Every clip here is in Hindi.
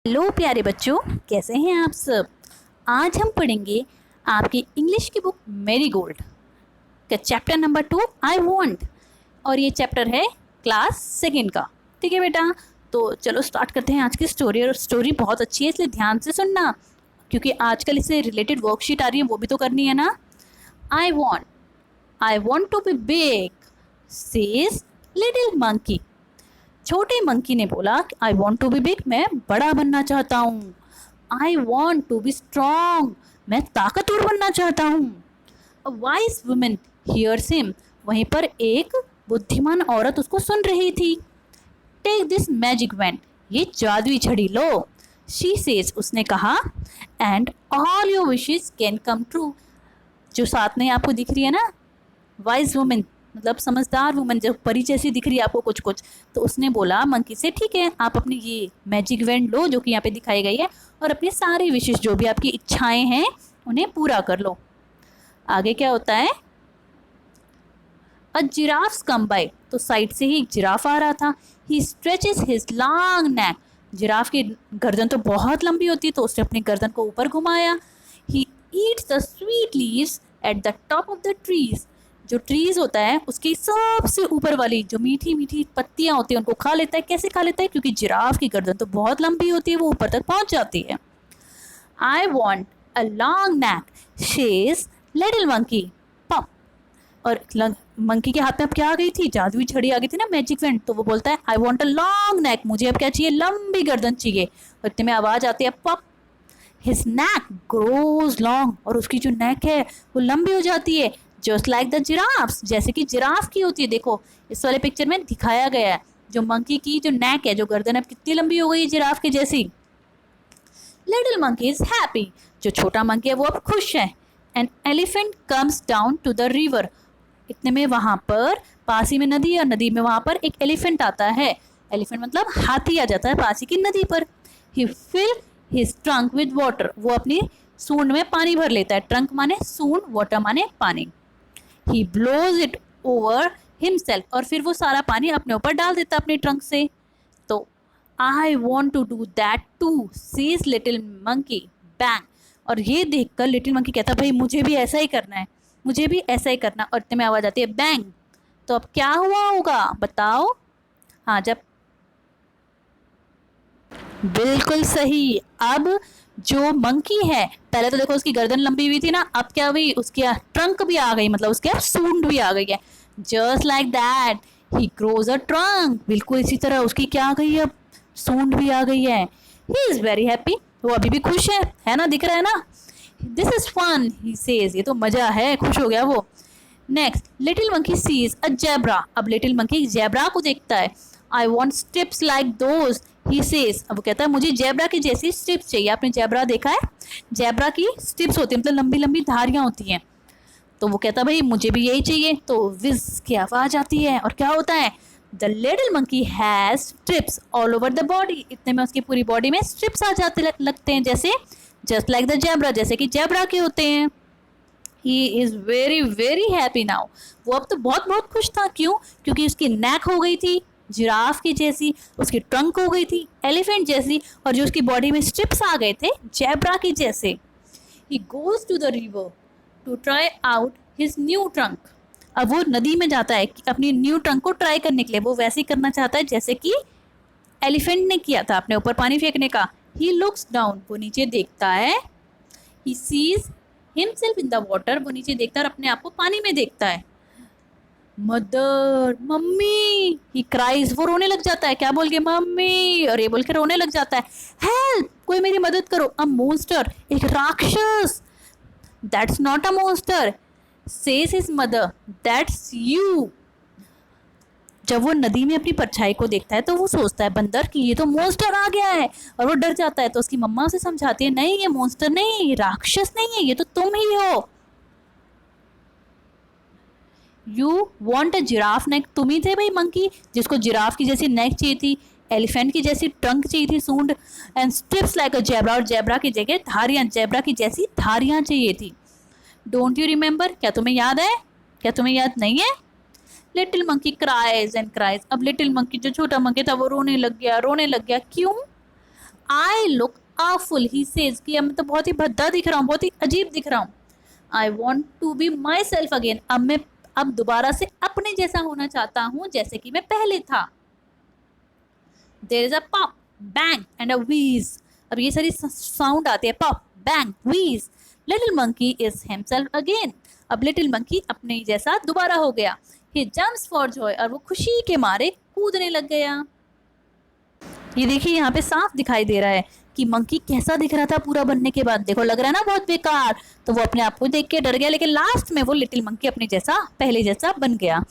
हेलो प्यारे बच्चों, कैसे हैं आप सब। आज हम पढ़ेंगे आपकी इंग्लिश की बुक मेरी गोल्ड का चैप्टर नंबर 2 आई वॉन्ट। और ये चैप्टर है क्लास सेकेंड का। ठीक है बेटा, तो चलो स्टार्ट करते हैं आज की स्टोरी। और स्टोरी बहुत अच्छी है, इसलिए ध्यान से सुनना, क्योंकि आजकल इससे रिलेटेड वर्कशीट आ रही है, वो भी तो करनी है ना। I want to be big says little monkey. छोटे मंकी ने बोला, I want to be big, मैं बड़ा बनना चाहता हूँ। I want to be strong, मैं ताकतवर बनना चाहता हूँ। A wise women hears him, वहीं पर एक बुद्धिमान औरत उसको सुन रही थी। टेक दिस मैजिक वैंड, ये जादुई छड़ी लो। शी सेज, उसने कहा, and all your wishes can come true. जो साथ में आपको दिख रही है ना, वाइज वुमेन मतलब समझदार वुमन, जब परी जैसी दिख रही है आपको कुछ कुछ, तो उसने बोला मंकी से, ठीक है आप अपनी ये मैजिक वैंड लो जो कि यहाँ पे दिखाई गई है, और अपने सारे विशेष जो भी आपकी इच्छाएं हैं उन्हें पूरा कर लो। आगे क्या होता है, अ जिराफ कम बाय, तो साइड से ही एक जिराफ आ रहा था। He stretches his long neck, giraffe की गर्दन तो बहुत लंबी होती है, तो उसने अपनी गर्दन को ऊपर घुमाया। He eats the sweet leaves at the top of the trees, जो ट्रीज होता है उसकी सबसे ऊपर वाली जो मीठी मीठी पत्तियां होती है उनको खा लेता है। कैसे खा लेता है, क्योंकि जिराफ की गर्दन तो बहुत लंबी होती है, वो ऊपर तक पहुंच जाती है। I want a long neck says little monkey pop. और मंकी के हाथ में अब क्या आ गई थी, जादुई छड़ी आ गई थी ना, मैजिक वैंड। तो वो बोलता है, आई वॉन्ट अ लॉन्ग नेक, मुझे अब क्या चाहिए, लंबी गर्दन चाहिए। और इतने में आवाज आती है pop. His neck grows long, और उसकी जो नेक है वो लंबी हो जाती है, जस्ट लाइक द जिराफ, जैसे कि जिराफ की होती है। देखो इस वाले पिक्चर में दिखाया गया है, जो मंकी की जो नेक है, जो गर्दन है, कितनी लंबी हो गई है जिराफ की जैसी। लिटिल मंकी इज हैप्पी, जो छोटा मंकी है वो अब खुश है। An elephant comes down to the river, इतने में वहां पर पास ही में नदी है, और नदी में वहां पर एक एलिफेंट आता है। एलिफेंट मतलब हाथी आ जाता है पास ही की नदी पर। He fill his trunk with water, वो अपनी सूंड में पानी भर लेता है। ट्रंक माने सूंड, वाटर माने पानी। ही ब्लोज इट ओवर हिमसेल्फ, और फिर वो सारा पानी अपने ऊपर डाल देता अपने ट्रंक से। तो I want to do that too sees little monkey bang, और ये देखकर लिटिल मंकी कहता, भाई मुझे भी ऐसा ही करना है, मुझे भी ऐसा ही करना। और इतने में आवाज आती है बैंग। तो अब क्या हुआ होगा बताओ। हाँ, जब बिल्कुल सही। अब जो मंकी है, पहले तो देखो उसकी गर्दन लंबी हुई थी ना, अब क्या हुई, उसकी ट्रंक भी आ गई, मतलब उसके सूंड भी आ गई है। Just like that he grows a trunk, बिल्कुल इसी तरह उसकी क्या आ गई है, अब सूंड भी आ गई है। ही इज वेरी हैप्पी, वो अभी भी खुश है ना, दिख रहा है ना। This is fun he says, ये तो मजा है, खुश हो गया वो। Next, little monkey sees a zebra, अब लिटिल मंकी जेब्रा को देखता है। I want stripes like those he says, अब वो कहता है मुझे जेब्रा की जैसी स्ट्रिप्स चाहिए। आपने जेब्रा देखा है, जेब्रा की स्ट्रिप्स होती है, मतलब लंबी लंबी धारियां होती हैं। तो वो कहता है भाई मुझे भी यही चाहिए। तो विज की आवाज आती है, और क्या होता है, the little monkey has strips all over the body, इतने में उसकी पूरी बॉडी में स्ट्रिप्स आ जाते लगते हैं, जैसे जस्ट लाइक द जेब्रा, जैसे कि जेब्रा के होते हैं। He is very very happy now, वो अब तो बहुत बहुत खुश था। क्यों, क्योंकि उसकी नेक हो गई थी जिराफ की जैसी, उसकी ट्रंक हो गई थी एलिफेंट जैसी, और जो उसकी बॉडी में स्ट्रिप्स आ गए थे जेब्रा की जैसे। He goes to the river to try out his new trunk, अब वो नदी में जाता है अपनी न्यू ट्रंक को ट्राई करने के लिए। वो वैसे ही करना चाहता है जैसे कि एलिफेंट ने किया था अपने ऊपर पानी फेंकने का। ही लुक्स डाउन, वो नीचे देखता है। He sees himself in the water, वो नीचे देखता है और अपने आप को पानी में देखता है। मदर, मम्मी, ही क्राइज, वो रोने लग जाता है। क्या बोल के, मम्मी, और ये बोल के रोने लग जाता है। हेल्प, कोई मेरी मदद करो। अ मोन्स्टर, एक राक्षस। That's not a monster says his mother, that's you. जब वो नदी में अपनी परछाई को देखता है तो वो सोचता है बंदर कि ये तो मोन्स्टर आ गया है, और वो डर जाता है। तो उसकी मम्मा उसे समझाती है, नहीं ये मोन्स्टर नहीं है, ये राक्षस नहीं है, ये तो तुम ही हो। यू वॉन्ट अ जिराफ नेक, तुम ही थे भाई मंकी जिसको जिराफ की जैसी नेक चाहिए थी, एलिफेंट की जैसी ट्रंक चाहिए थी, सूंड, and strips like a zebra, और जेब्रा की जगह धारियां, जेब्रा की जैसी धारियां चाहिए थी। डोंट यू रिमेंबर, क्या तुम्हें याद है, क्या तुम्हें याद नहीं है। Little monkey cries and cries, अब लिटिल मंकी जो छोटा मंकी था वो रोने लग गया, रोने लग गया। क्यों, I look awful, he says कि अब मैं तो बहुत ही भद्दा दिख रहा हूँ, बहुत ही अजीब दिख रहा हूँ. I want to be myself again. अब दोबारा से अपने जैसा होना चाहता हूँ जैसे कि मैं पहले था. There is a pop, bang and a wheeze. अब ये सारी साउंड आते हैं, pop, bang, wheeze. Little monkey is himself again. अब लिटिल मंकी अपने जैसा दोबारा हो गया. He jumps for joy. और वो खुशी के मारे कूदने लग गया. ये देखिए यहाँ पे साफ दिखाई दे रहा है कि मंकी कैसा दिख रहा था पूरा बनने के बाद. देखो लग रहा है ना बहुत बेकार. तो वो अपने आप को देख के डर गया, लेकिन लास्ट में वो लिटिल मंकी अपने जैसा पहले जैसा बन गया.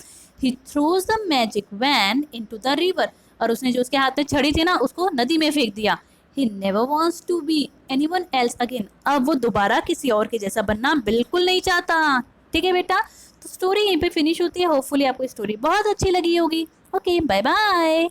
He throws the magic wand into the river. और उसने जो उसके हाथ में छड़ी थी ना उसको नदी में फेंक दिया. He never wants to be anyone else again. अब वो दोबारा किसी और के जैसा बनना बिल्कुल नहीं चाहता. ठीक है बेटा, तो स्टोरी यहीं पे फिनिश होती है. होपफुली आपको स्टोरी बहुत अच्छी लगी होगी. Okay, bye bye.